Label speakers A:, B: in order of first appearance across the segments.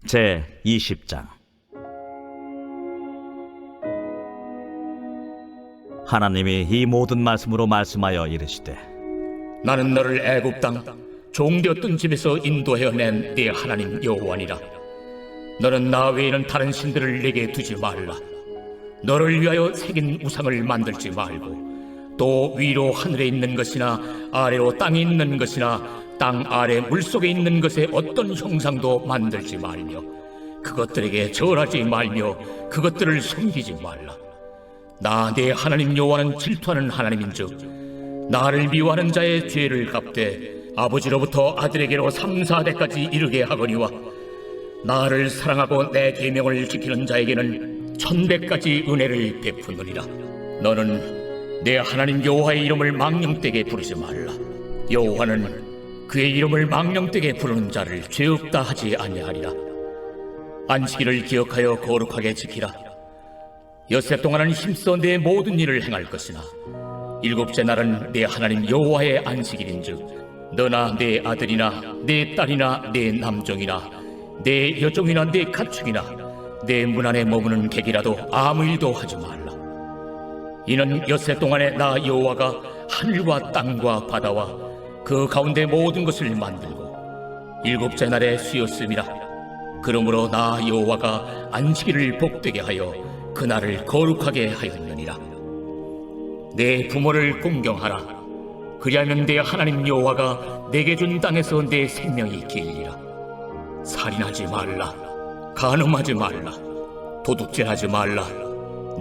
A: 제20장. 하나님이 이 모든 말씀으로 말씀하여 이르시되,
B: 나는 너를 애굽 땅 종되었던 집에서 인도하여 낸 네 하나님 여호와니라. 너는 나 외에는 다른 신들을 내게 두지 말라. 너를 위하여 새긴 우상을 만들지 말고, 또 위로 하늘에 있는 것이나 아래로 땅에 있는 것이나 땅 아래 물속에 있는 것에 어떤 형상도 만들지 말며, 그것들에게 절하지 말며 그것들을 섬기지 말라. 나 내 하나님 여호와는 질투하는 하나님인즉 나를 미워하는 자의 죄를 갚되 아버지로부터 아들에게로 3, 4대까지 이르게 하거니와, 나를 사랑하고 내 계명을 지키는 자에게는 1000배까지 은혜를 베푸느니라. 너는 내 하나님 여호와의 이름을 망령되게 부르지 말라. 여호와는 그의 이름을 망령되게 부르는 자를 죄 없다 하지 아니하리라. 안식일을 기억하여 거룩하게 지키라. 엿새 동안은 힘써 내 모든 일을 행할 것이나, 일곱째 날은 내 하나님 여호와의 안식일인즉 너나 내 아들이나 내 딸이나 내 남종이나 내 여종이나 내 가축이나 내 문 안에 머무는 객이라도 아무 일도 하지 말라. 이는 엿새 동안에 나 여호와가 하늘과 땅과 바다와 그 가운데 모든 것을 만들고 일곱째 날에 쉬었음이라. 그러므로 나 여호와가 안식일을 복되게 하여 그날을 거룩하게 하였느니라. 내 부모를 공경하라. 그리하면 내 하나님 여호와가 내게 준 땅에서 내 생명이 길리라. 살인하지 말라. 간음하지 말라. 도둑질하지 말라.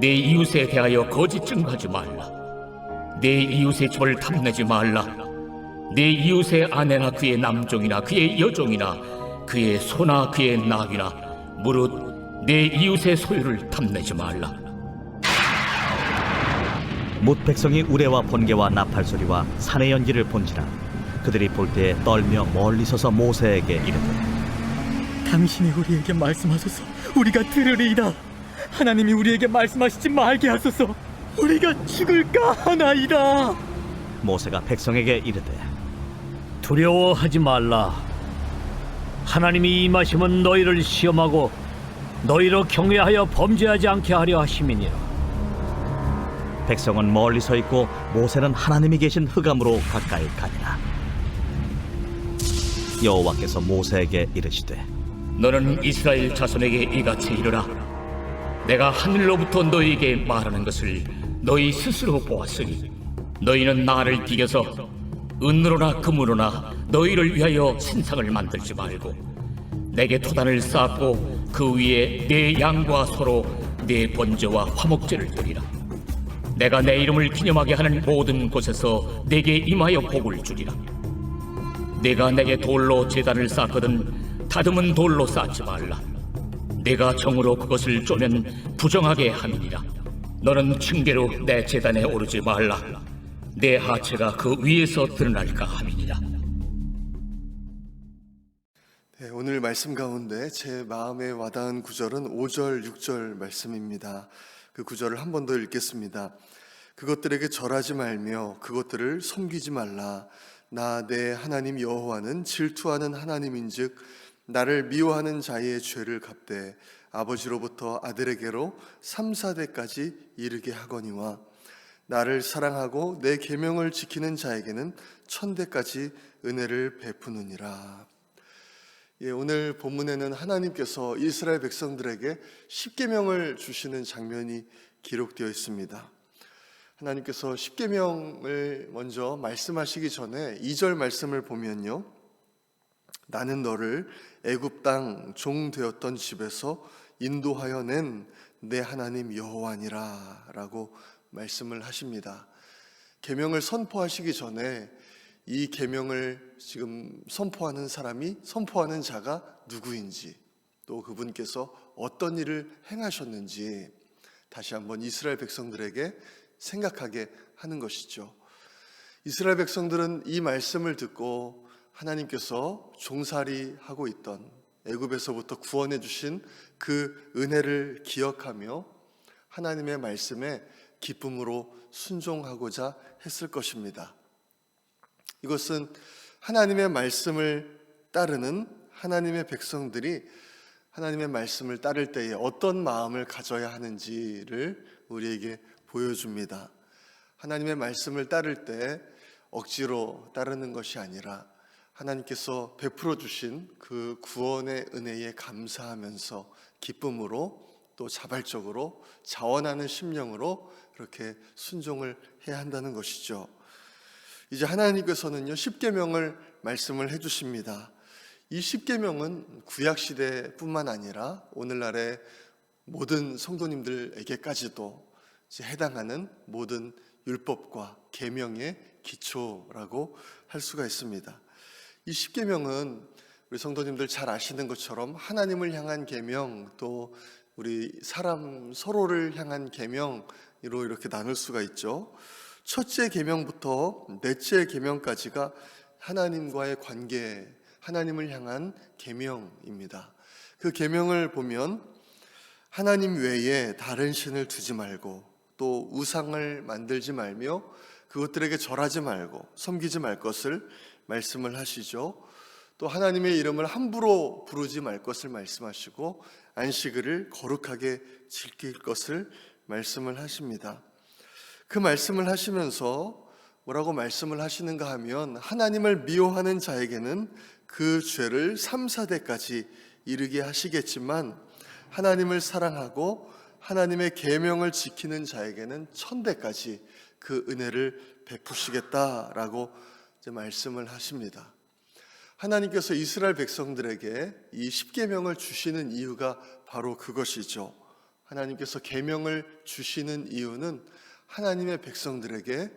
B: 내 이웃에 대하여 거짓 증거하지 말라. 내 이웃의 집을 탐내지 말라. 내 이웃의 아내나 그의 남종이나 그의 여종이나 그의 소나 그의 나귀나 무릇 내 이웃의 소유를 탐내지 말라.
A: 뭇 백성이 우레와 번개와 나팔 소리와 산의 연기를 본지라. 그들이 볼 때에 떨며 멀리 서서 모세에게 이르되,
C: 당신이 우리에게 말씀하소서. 우리가 들으리이다. 하나님이 우리에게 말씀하시지 말게 하소서. 우리가 죽을까 하나이다.
A: 모세가 백성에게 이르되,
D: 두려워하지 말라. 하나님이 임하시면 너희를 시험하고 너희로 경외하여 범죄하지 않게 하려 하심이니라.
A: 백성은 멀리 서 있고 모세는 하나님이 계신 흑암으로 가까이 가니라. 여호와께서 모세에게 이르시되,
B: 너는 이스라엘 자손에게 이같이 이르라. 내가 하늘로부터 너희에게 말하는 것을 너희 스스로 보았으니, 너희는 나를 비겨서 은으로나 금으로나 너희를 위하여 신상을 만들지 말고, 내게 토단을 쌓고 그 위에 내 양과 소로 내 번제와 화목제를 드리라. 내가 내 이름을 기념하게 하는 모든 곳에서 내게 임하여 복을 주리라. 내가 내게 돌로 제단을 쌓거든 다듬은 돌로 쌓지 말라. 내가 정으로 그것을 쪼면 부정하게 함이니라. 너는 층계로 내 제단에 오르지 말라. 내 하체가 그 위에서 드러날까 함이니라.
E: 네, 오늘 말씀 가운데 제 마음에 와닿은 구절은 5절, 6절 말씀입니다. 그 구절을 한 번 더 읽겠습니다. 그것들에게 절하지 말며 그것들을 섬기지 말라. 나 내 하나님 여호와는 질투하는 하나님인즉 나를 미워하는 자의 죄를 갚되 아버지로부터 아들에게로 3, 4대까지 이르게 하거니와, 나를 사랑하고 내 계명을 지키는 자에게는 1000대까지 은혜를 베푸느니라. 오늘 본문에는 하나님께서 이스라엘 백성들에게 십계명을 주시는 장면이 기록되어 있습니다. 하나님께서 십계명을 먼저 말씀하시기 전에 2절 말씀을 보면요, 나는 너를 애굽 땅 종 되었던 집에서 인도하여 낸 내 하나님 여호와니라 라고 말씀을 하십니다. 계명을 선포하시기 전에 이 계명을 지금 선포하는 사람이, 선포하는 자가 누구인지, 또 그분께서 어떤 일을 행하셨는지 다시 한번 이스라엘 백성들에게 생각하게 하는 것이죠. 이스라엘 백성들은 이 말씀을 듣고 하나님께서 종살이하고 있던 애굽에서부터 구원해 주신 그 은혜를 기억하며 하나님의 말씀에 기쁨으로 순종하고자 했을 것입니다. 이것은 하나님의 말씀을 따르는 하나님의 백성들이 하나님의 말씀을 따를 때에 어떤 마음을 가져야 하는지를 우리에게 보여줍니다. 하나님의 말씀을 따를 때 억지로 따르는 것이 아니라 하나님께서 베풀어 주신 그 구원의 은혜에 감사하면서 기쁨으로 또 자발적으로 자원하는 심령으로 그렇게 순종을 해야 한다는 것이죠. 이제 하나님께서는요 10계명을 말씀을 해주십니다. 이 10계명은 구약 시대뿐만 아니라 오늘날의 모든 성도님들에게까지도 해당하는 모든 율법과 계명의 기초라고 할 수가 있습니다. 이 10계명은 우리 성도님들 잘 아시는 것처럼 하나님을 향한 계명, 또 우리 사람 서로를 향한 계명으로 이렇게 나눌 수가 있죠. 첫째 계명부터 넷째 계명까지가 하나님과의 관계, 하나님을 향한 계명입니다. 그 계명을 보면 하나님 외에 다른 신을 두지 말고 또 우상을 만들지 말며 그것들에게 절하지 말고 섬기지 말 것을 말씀을 하시죠. 또 하나님의 이름을 함부로 부르지 말 것을 말씀하시고 안식일을 거룩하게 지킬 것을 말씀을 하십니다. 그 말씀을 하시면서 뭐라고 말씀을 하시는가 하면 하나님을 미워하는 자에게는 그 죄를 3, 4대까지 이르게 하시겠지만 하나님을 사랑하고 하나님의 계명을 지키는 자에게는 1000대까지 그 은혜를 베푸시겠다라고 이제 말씀을 하십니다. 하나님께서 이스라엘 백성들에게 이 10계명을 주시는 이유가 바로 그것이죠. 하나님께서 계명을 주시는 이유는 하나님의 백성들에게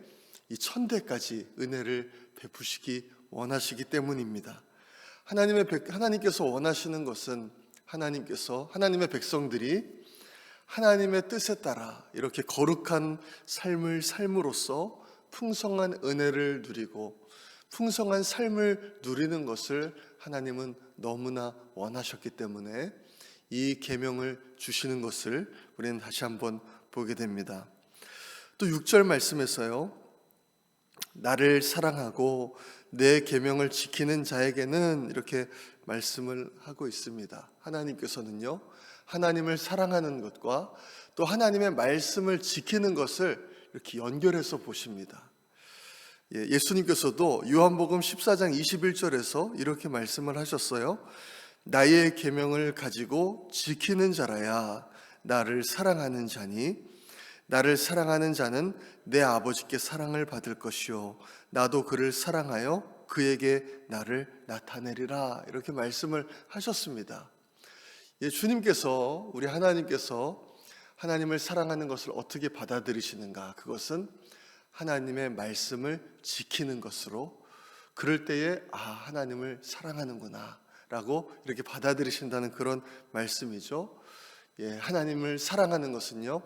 E: 이 1000대까지 은혜를 베푸시기 원하시기 때문입니다. 하나님께서 원하시는 것은 하나님의 백성들이 하나님의 뜻에 따라 이렇게 거룩한 삶을 삶으로써 풍성한 은혜를 누리고 풍성한 삶을 누리는 것을 하나님은 너무나 원하셨기 때문에 이 계명을 주시는 것을 우리는 다시 한번 보게 됩니다. 또 6절 말씀에서요, 나를 사랑하고 내 계명을 지키는 자에게는 이렇게 말씀을 하고 있습니다. 하나님께서는요, 하나님을 사랑하는 것과 또 하나님의 말씀을 지키는 것을 이렇게 연결해서 보십니다. 예수님께서도 요한복음 14장 21절에서 이렇게 말씀을 하셨어요. 나의 계명을 가지고 지키는 자라야 나를 사랑하는 자니 나를 사랑하는 자는 내 아버지께 사랑을 받을 것이요 나도 그를 사랑하여 그에게 나를 나타내리라, 이렇게 말씀을 하셨습니다. 주님께서, 우리 하나님께서 하나님을 사랑하는 것을 어떻게 받아들이시는가? 그것은 하나님의 말씀을 지키는 것으로, 그럴 때에 하나님을 사랑하는구나 라고 이렇게 받아들이신다는 그런 말씀이죠. 하나님을 사랑하는 것은요,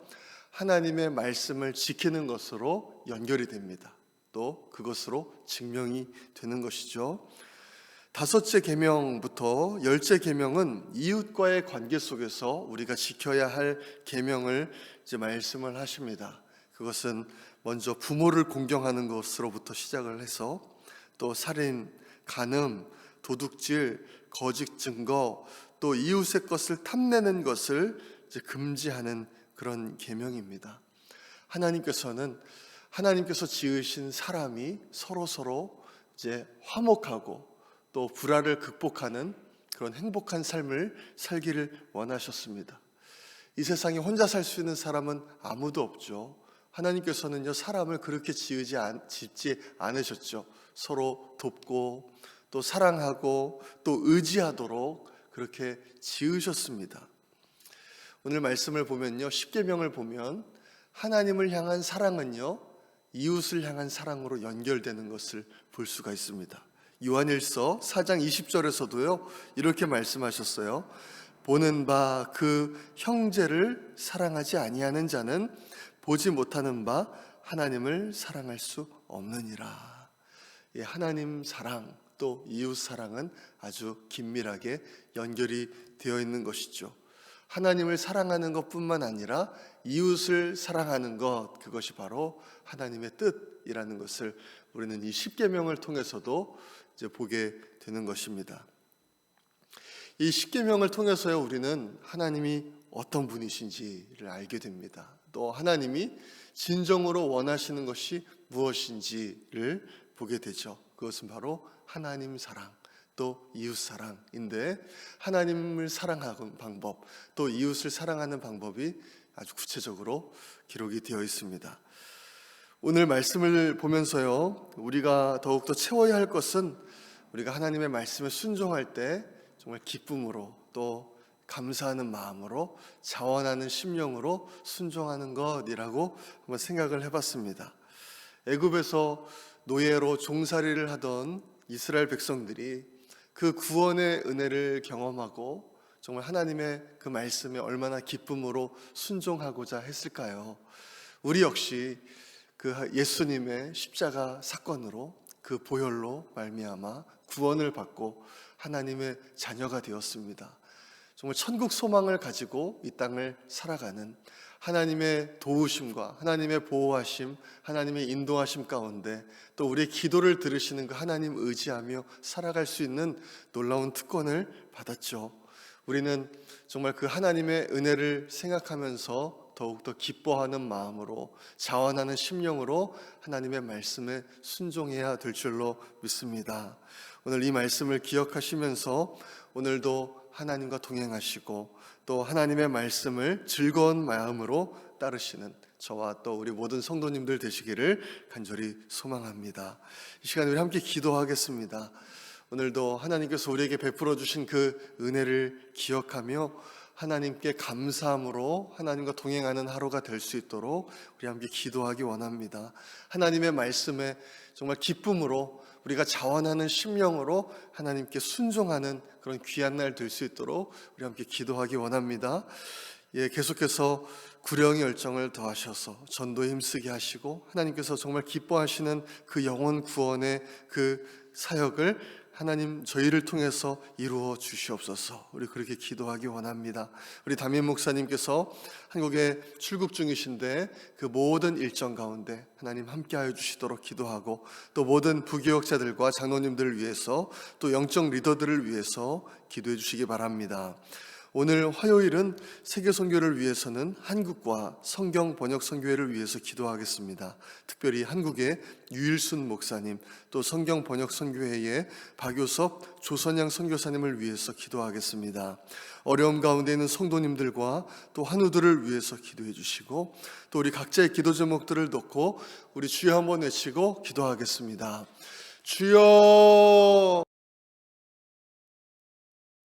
E: 하나님의 말씀을 지키는 것으로 연결이 됩니다. 또 그것으로 증명이 되는 것이죠. 5째 계명부터 10째 계명은 이웃과의 관계 속에서 우리가 지켜야 할 계명을 이제 말씀을 하십니다. 그것은 먼저 부모를 공경하는 것으로부터 시작을 해서 또 살인, 간음, 도둑질, 거짓 증거, 또 이웃의 것을 탐내는 것을 이제 금지하는 그런 계명입니다. 하나님께서 지으신 사람이 서로 이제 화목하고 또 불화를 극복하는 그런 행복한 삶을 살기를 원하셨습니다. 이 세상에 혼자 살 수 있는 사람은 아무도 없죠. 하나님께서는요, 사람을 그렇게 짓지 않으셨죠. 서로 돕고 또 사랑하고 또 의지하도록 그렇게 지으셨습니다. 오늘 말씀을 보면요, 10계명을 보면 하나님을 향한 사랑은요, 이웃을 향한 사랑으로 연결되는 것을 볼 수가 있습니다. 요한일서 4장 20절에서도요 이렇게 말씀하셨어요. 보는 바 그 형제를 사랑하지 아니하는 자는 보지 못하는 바 하나님을 사랑할 수 없느니라. 하나님 사랑 또 이웃 사랑은 아주 긴밀하게 연결이 되어 있는 것이죠. 하나님을 사랑하는 것뿐만 아니라 이웃을 사랑하는 것, 그것이 바로 하나님의 뜻이라는 것을 우리는 이 10계명을 통해서도 이제 보게 되는 것입니다. 이 십계명을 통해서요, 우리는 하나님이 어떤 분이신지를 알게 됩니다. 또 하나님이 진정으로 원하시는 것이 무엇인지를 보게 되죠. 그것은 바로 하나님 사랑, 또 이웃 사랑인데, 하나님을 사랑하는 방법, 또 이웃을 사랑하는 방법이 아주 구체적으로 기록이 되어 있습니다. 오늘 말씀을 보면서요, 우리가 더욱더 채워야 할 것은 우리가 하나님의 말씀에 순종할 때 정말 기쁨으로, 또 감사하는 마음으로, 자원하는 심령으로 순종하는 것이라고 한번 생각을 해봤습니다. 애굽에서 노예로 종살이를 하던 이스라엘 백성들이 그 구원의 은혜를 경험하고 정말 하나님의 그 말씀에 얼마나 기쁨으로 순종하고자 했을까요? 우리 역시 그 예수님의 십자가 사건으로, 그 보혈로 말미암아 구원을 받고 하나님의 자녀가 되었습니다. 정말 천국 소망을 가지고 이 땅을 살아가는 하나님의 도우심과 하나님의 보호하심, 하나님의 인도하심 가운데 또 우리의 기도를 들으시는 그 하나님 의지하며 살아갈 수 있는 놀라운 특권을 받았죠. 우리는 정말 그 하나님의 은혜를 생각하면서 더욱더 기뻐하는 마음으로, 자원하는 심령으로 하나님의 말씀에 순종해야 될 줄로 믿습니다. 오늘 이 말씀을 기억하시면서 오늘도 하나님과 동행하시고 또 하나님의 말씀을 즐거운 마음으로 따르시는 저와 또 우리 모든 성도님들 되시기를 간절히 소망합니다. 이 시간 우리 함께 기도하겠습니다. 오늘도 하나님께서 우리에게 베풀어 주신 그 은혜를 기억하며 하나님께 감사함으로 하나님과 동행하는 하루가 될 수 있도록 우리 함께 기도하기 원합니다. 하나님의 말씀에 정말 기쁨으로, 우리가 자원하는 심령으로 하나님께 순종하는 그런 귀한 날 될 수 있도록 우리 함께 기도하기 원합니다. 계속해서 구령의 열정을 더하셔서 전도에 힘쓰게 하시고 하나님께서 정말 기뻐하시는 그 영혼 구원의 그 사역을 하나님 저희를 통해서 이루어 주시옵소서. 우리 그렇게 기도하기 원합니다. 우리 담임 목사님께서 한국에 출국 중이신데 그 모든 일정 가운데 하나님 함께하여 주시도록 기도하고, 또 모든 부교역자들과 장로님들을 위해서, 또 영적 리더들을 위해서 기도해 주시기 바랍니다. 오늘 화요일은 세계선교를 위해서는 한국과 성경 번역 선교회를 위해서 기도하겠습니다. 특별히 한국의 유일순 목사님, 또 성경 번역 선교회의 박효섭, 조선양 선교사님을 위해서 기도하겠습니다. 어려움 가운데 있는 성도님들과 또 환우들을 위해서 기도해 주시고, 또 우리 각자의 기도 제목들을 놓고 우리 주여 한번 외치고 기도하겠습니다. 주여